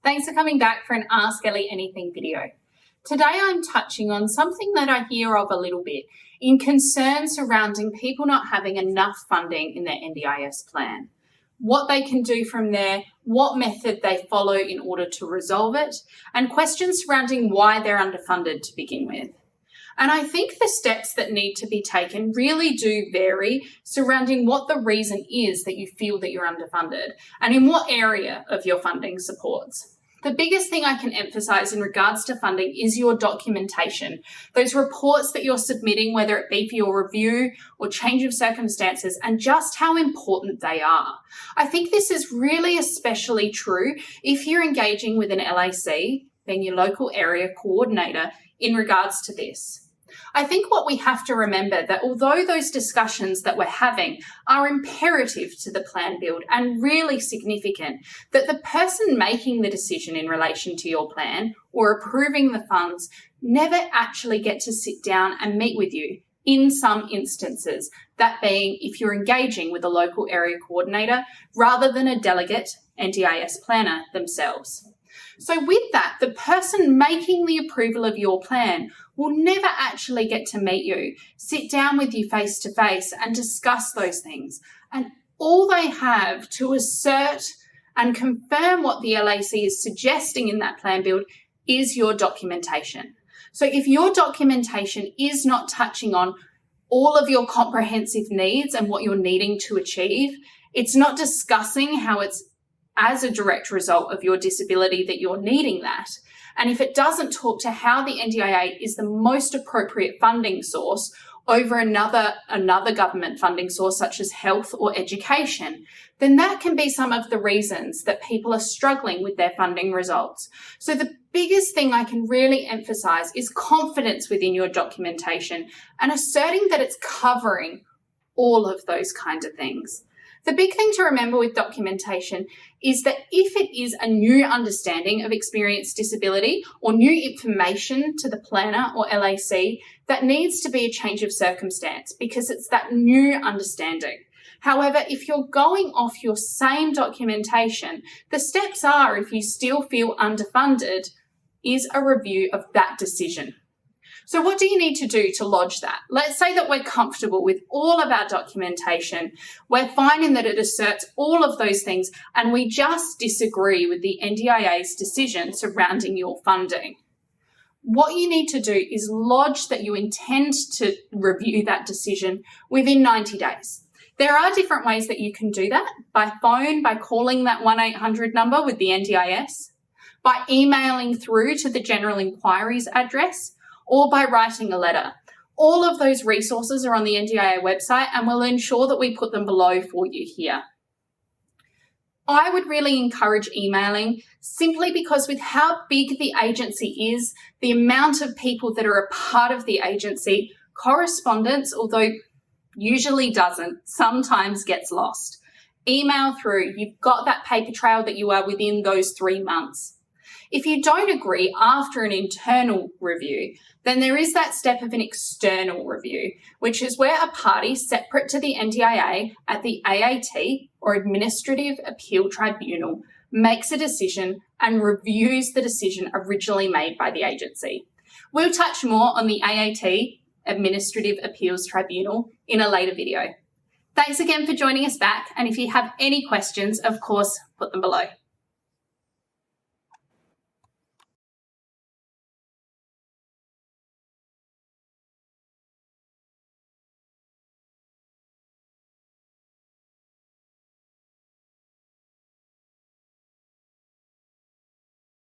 Thanks for coming back for an Ask Ellie Anything video. Today I'm touching on something that I hear of a little bit in concern surrounding people not having enough funding in their NDIS plan. What they can do from there, what method they follow in order to resolve it, and questions surrounding why they're underfunded to begin with. And I think the steps that need to be taken really do vary surrounding what the reason is that you feel that you're underfunded and in what area of your funding supports. The biggest thing I can emphasise in regards to funding is your documentation. Those reports that you're submitting, whether it be for your review or change of circumstances, and just how important they are. I think this is really especially true if you're engaging with an LAC, being your local area coordinator, in regards to this. I think what we have to remember that although those discussions that we're having are imperative to the plan build and really significant, that the person making the decision in relation to your plan or approving the funds never actually get to sit down and meet with you in some instances, that being if you're engaging with a local area coordinator rather than a delegate NDIS planner themselves. So with that, the person making the approval of your plan will never actually get to meet you, sit down with you face to face and discuss those things. And all they have to assert and confirm what the LAC is suggesting in that plan build is your documentation. So if your documentation is not touching on all of your comprehensive needs and what you're needing to achieve, it's not discussing how it's as a direct result of your disability that you're needing that. And if it doesn't talk to how the NDIA is the most appropriate funding source over another government funding source such as health or education, then that can be some of the reasons that people are struggling with their funding results. So the biggest thing I can really emphasize is confidence within your documentation and asserting that it's covering all of those kinds of things. The big thing to remember with documentation is that if it is a new understanding of experienced disability or new information to the planner or LAC, that needs to be a change of circumstance because it's that new understanding. However, if you're going off your same documentation, the steps are, if you still feel underfunded, is a review of that decision. So what do you need to do to lodge that? Let's say that we're comfortable with all of our documentation. We're finding that it asserts all of those things and we just disagree with the NDIA's decision surrounding your funding. What you need to do is lodge that you intend to review that decision within 90 days. There are different ways that you can do that: by phone, by calling that 1-800 number with the NDIS, by emailing through to the general inquiries address, or by writing a letter. All of those resources are on the NDIA website and we'll ensure that we put them below for you here. I would really encourage emailing simply because with how big the agency is, the amount of people that are a part of the agency, correspondence, although usually doesn't, sometimes gets lost. Email through, you've got that paper trail that you are within those 3 months. If you don't agree after an internal review, then there is that step of an external review, which is where a party separate to the NDIA at the AAT or Administrative Appeal Tribunal makes a decision and reviews the decision originally made by the agency. We'll touch more on the AAT, Administrative Appeals Tribunal, in a later video. Thanks again for joining us back, and if you have any questions, of course, put them below.